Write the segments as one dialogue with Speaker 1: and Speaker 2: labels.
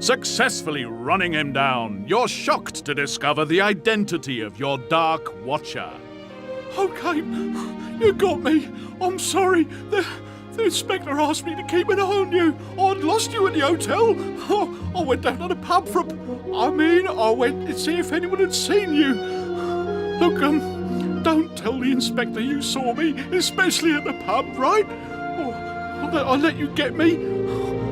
Speaker 1: Successfully running him down, you're shocked to discover the identity of your Dark Watcher.
Speaker 2: Okay, you got me. I'm sorry. The inspector asked me to keep an eye on you. I'd lost you at the hotel. I went down to the pub I went to see if anyone had seen you. Look, don't tell the inspector you saw me, especially at the pub, right? I'll let you get me.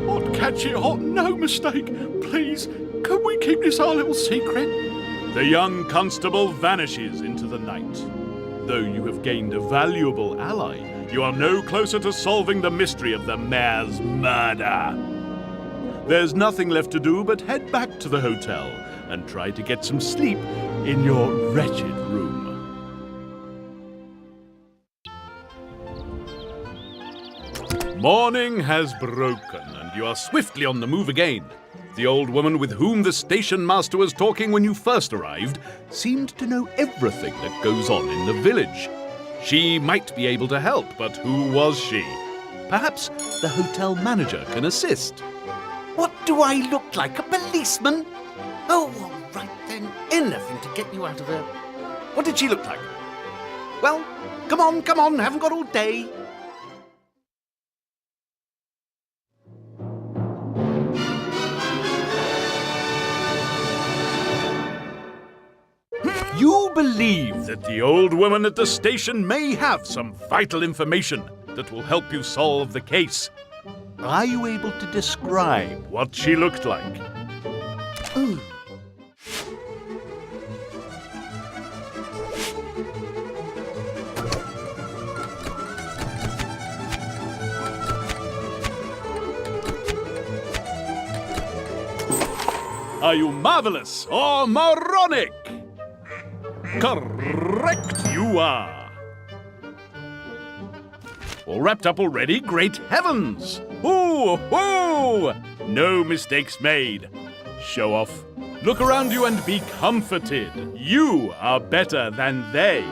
Speaker 2: I'd catch it hot, no mistake. Please, can we keep this our little secret?
Speaker 1: The young constable vanishes into the night. Though you have gained a valuable ally, you are no closer to solving the mystery of the mayor's murder. There's nothing left to do but head back to the hotel and try to get some sleep in your wretched room. Morning has broken, and you are swiftly on the move again. The old woman with whom the station master was talking when you first arrived seemed to know everything that goes on in the village. She might be able to help, but who was she? Perhaps the hotel manager can assist.
Speaker 3: What do I look like, a policeman? Oh, all right then, anything to get you out of there. What did she look like? Well, come on, haven't got all day.
Speaker 1: You believe that the old woman at the station may have some vital information that will help you solve the case. Are you able to describe what she looked like?
Speaker 3: Ooh.
Speaker 1: Are you marvelous or moronic? Correct you are. All wrapped up already? Great heavens! Ooh, ooh! No mistakes made. Show off. Look around you and be comforted. You are better than they.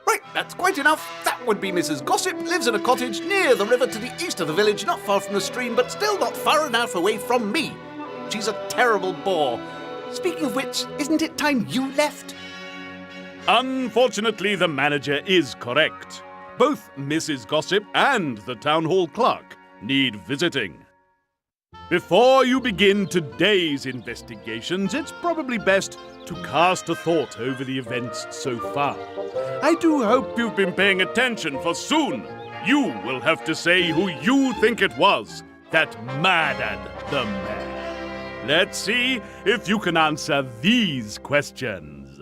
Speaker 3: Right, that's quite enough. That would be Mrs. Gossip, lives in a cottage near the river to the east of the village, not far from the stream, but still not far enough away from me. She's a terrible bore. Speaking of which, isn't it time you left?
Speaker 1: Unfortunately, the manager is correct. Both Mrs. Gossip and the town hall clerk need visiting. Before you begin today's investigations, it's probably best to cast a thought over the events so far. I do hope you've been paying attention, for soon you will have to say who you think it was that murdered the man. Let's see if you can answer these questions.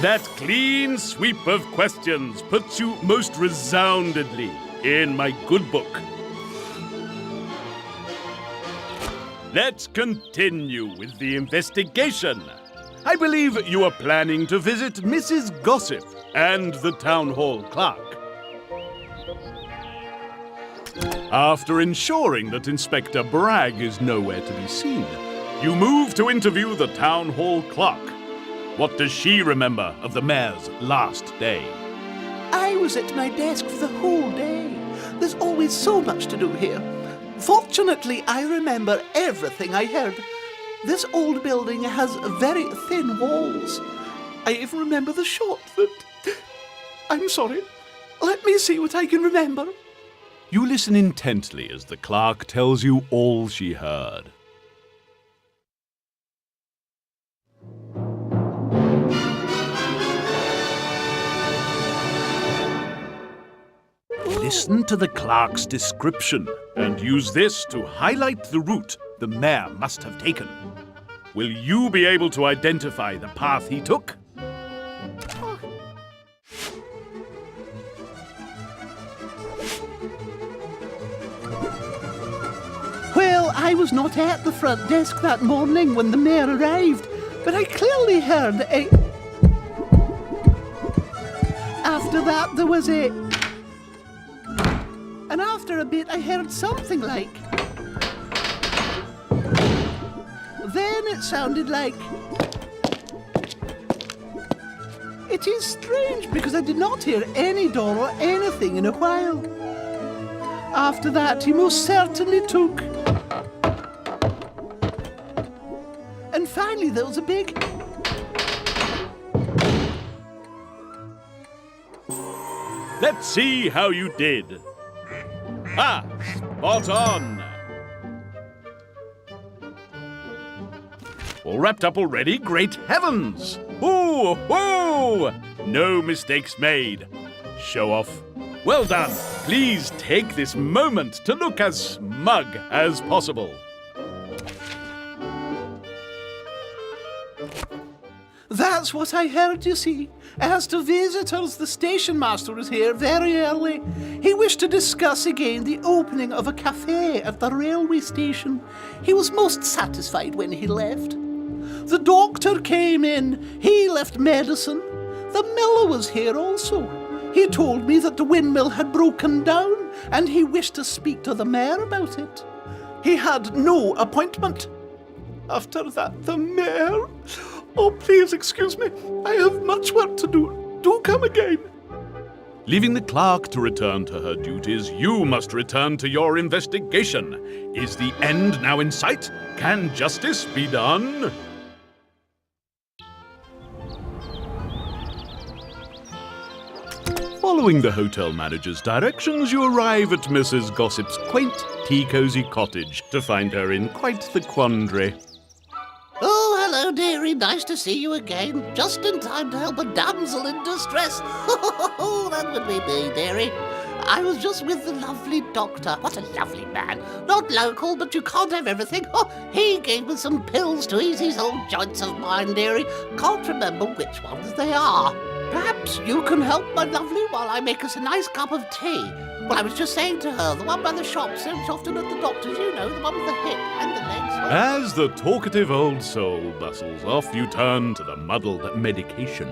Speaker 1: That clean sweep of questions puts you most resoundingly in my good book. Let's continue with the investigation. I believe you are planning to visit Mrs. Gossip and the town hall clerk. After ensuring that Inspector Bragg is nowhere to be seen, you move to interview the town hall clerk. What does she remember of the mayor's last day?
Speaker 3: I was at my desk for the whole day. There's always so much to do here. Fortunately, I remember everything I heard. This old building has very thin walls. I even remember the shot that... I'm sorry. Let me see what I can remember.
Speaker 1: You listen intently as the clerk tells you all she heard. Listen to the clerk's description and use this to highlight the route the mayor must have taken. Will you be able to identify the path he took?
Speaker 4: Well, I was not at the front desk that morning when the mayor arrived, but I clearly heard a after that, there was a... And after a bit, I heard something like... Then it sounded like... It is strange, because I did not hear any door or anything in a while. After that, he most certainly took... And finally, there was a big...
Speaker 1: Let's see how you did. Ah, spot on. All wrapped up already? Great heavens! Ooh, ooh! No mistakes made. Show off. Well done. Please take this moment to look as smug as possible.
Speaker 4: That's what I heard, you see. As to visitors, the station master was here very early. He wished to discuss again the opening of a cafe at the railway station. He was most satisfied when he left. The doctor came in. He left medicine. The miller was here also. He told me that the windmill had broken down and he wished to speak to the mayor about it. He had no appointment. After that, the mayor... Oh, please excuse me. I have much work to do. Do come again.
Speaker 1: Leaving the clerk to return to her duties, you must return to your investigation. Is the end now in sight? Can justice be done? Following the hotel manager's directions, you arrive at Mrs. Gossip's quaint, tea-cosy cottage to find her in quite the quandary.
Speaker 3: Oh, hello, dearie. Nice to see you again. Just in time to help a damsel in distress. Oh, that would be me, dearie. I was just with the lovely doctor. What a lovely man. Not local, but you can't have everything. Oh, he gave me some pills to ease these old joints of mine, dearie. Can't remember which ones they are. Perhaps you can help, my lovely, while I make us a nice cup of tea. Well, I was just saying to her, the one by the shop serves often at the doctor's, you know, the one with the hip and the legs.
Speaker 1: As the talkative old soul bustles off, you turn to the muddled medication.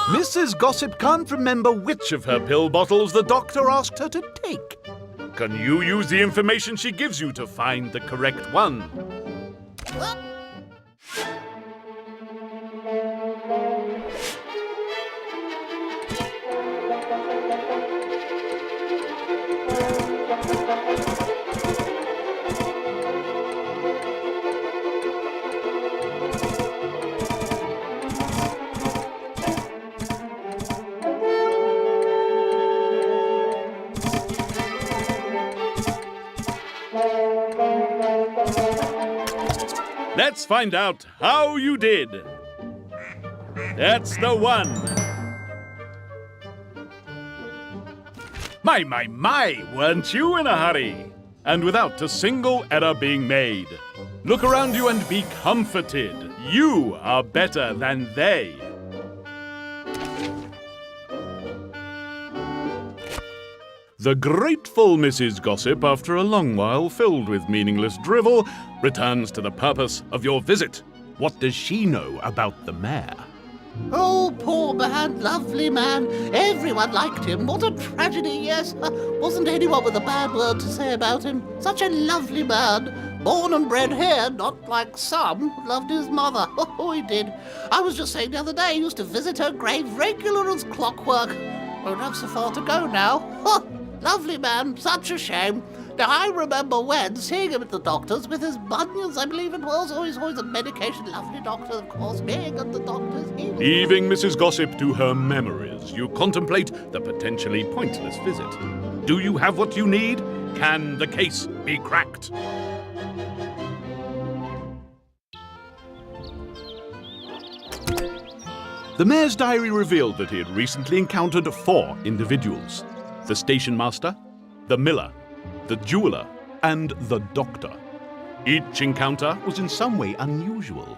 Speaker 1: Mrs. Gossip can't remember which of her pill bottles the doctor asked her to take. Can you use the information she gives you to find the correct one? Let's find out how you did. That's the one. My, weren't you in a hurry? And without a single error being made. Look around you and be comforted. You are better than they. The grateful Mrs. Gossip, after a long while filled with meaningless drivel, returns to the purpose of your visit. What does she know about the mayor?
Speaker 3: Oh, poor man, lovely man. Everyone liked him. What a tragedy, yes. Wasn't anyone with a bad word to say about him. Such a lovely man. Born and bred here, not like some. Loved his mother. Oh, he did. I was just saying the other day he used to visit her grave regular as clockwork. Won't have so far to go now. Lovely man, such a shame. Now, I remember when seeing him at the doctor's with his bunions, I believe it was. Oh, he's always a medication. Lovely doctor, of course, being at the doctor's.
Speaker 1: Leaving Mrs. Gossip to her memories, you contemplate the potentially pointless visit. Do you have what you need? Can the case be cracked? The mayor's diary revealed that he had recently encountered 4 individuals. The station master, the miller, the jeweler, and the doctor. Each encounter was in some way unusual.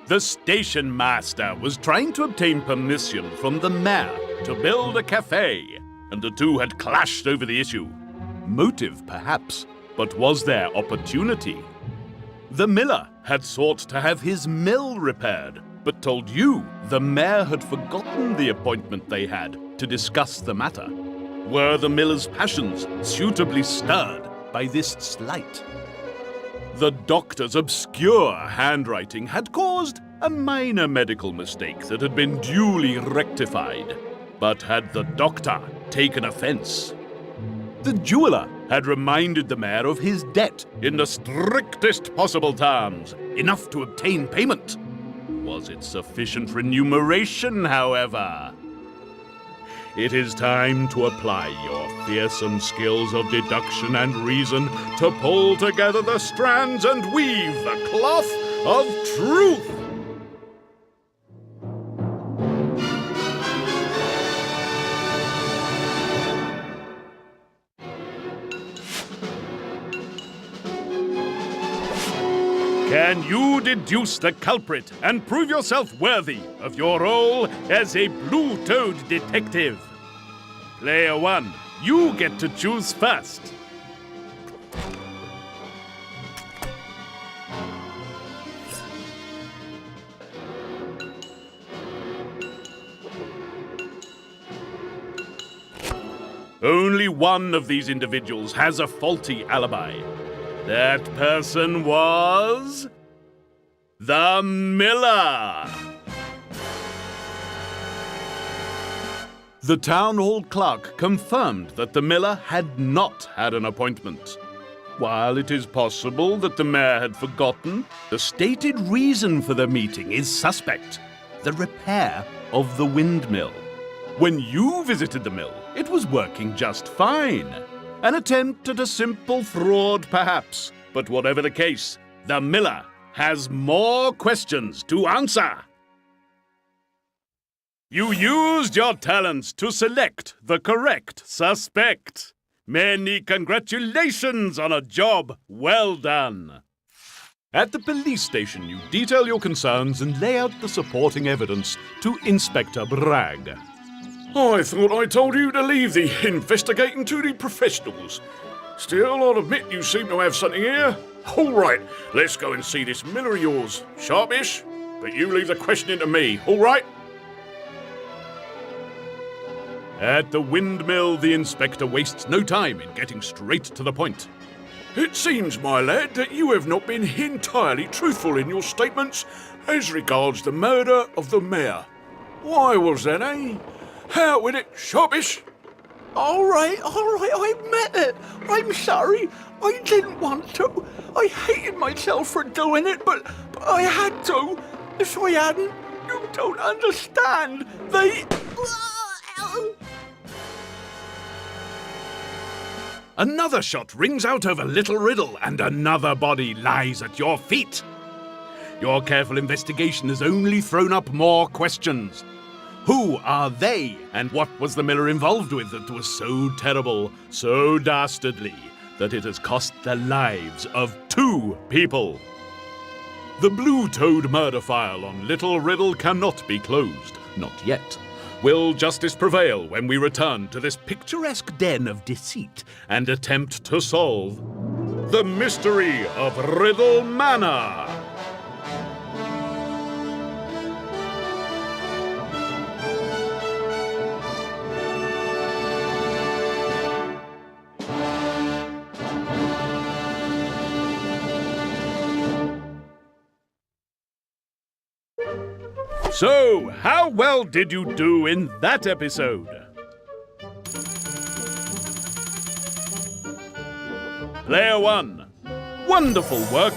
Speaker 1: The station master was trying to obtain permission from the mayor to build a cafe, and the two had clashed over the issue. Motive, perhaps, But was there opportunity? The miller had sought to have his mill repaired, but told you the mayor had forgotten the appointment they had to discuss the matter. Were the miller's passions suitably stirred by this slight? The doctor's obscure handwriting had caused a minor medical mistake that had been duly rectified. But had the doctor taken offense? The jeweler had reminded the mayor of his debt in the strictest possible terms, enough to obtain payment. Was it sufficient remuneration, however? It is time to apply your fearsome skills of deduction and reason to pull together the strands and weave the cloth of truth. Can you deduce the culprit and prove yourself worthy of your role as a blue-toed detective? Player 1, you get to choose first. Only one of these individuals has a faulty alibi. That person was... the miller! The town hall clerk confirmed that the miller had not had an appointment. While it is possible that the mayor had forgotten, the stated reason for the meeting is suspect: the repair of the windmill. When you visited the mill, it was working just fine. An attempt at a simple fraud, perhaps. But whatever the case, the miller has more questions to answer. You used your talents to select the correct suspect. Many congratulations on a job well done. At the police station, you detail your concerns and lay out the supporting evidence to Inspector Bragg.
Speaker 2: I thought I told you to leave the investigating to the professionals. Still, I'll admit you seem to have something here. All right, let's go and see this miller of yours. Sharpish, but you leave the questioning to me, all right?
Speaker 1: At the windmill, the inspector wastes no time in getting straight to the point.
Speaker 2: It seems, my lad, that you have not been entirely truthful in your statements as regards the murder of the mayor. Why was that, eh? Out with it, Sharpish!
Speaker 4: All right, I admit it. I'm sorry. I didn't want to. I hated myself for doing it, but I had to. If I hadn't, you don't understand.
Speaker 1: Another shot rings out over Little Riddle, and another body lies at your feet. Your careful investigation has only thrown up more questions. Who are they, and what was the miller involved with that was so terrible, so dastardly, that it has cost the lives of 2 people? The blue-toed murder file on Little Riddle cannot be closed, not yet. Will justice prevail when we return to this picturesque den of deceit and attempt to solve the mystery of Riddle Manor? So, how well did you do in that episode? Player 1. Wonderful work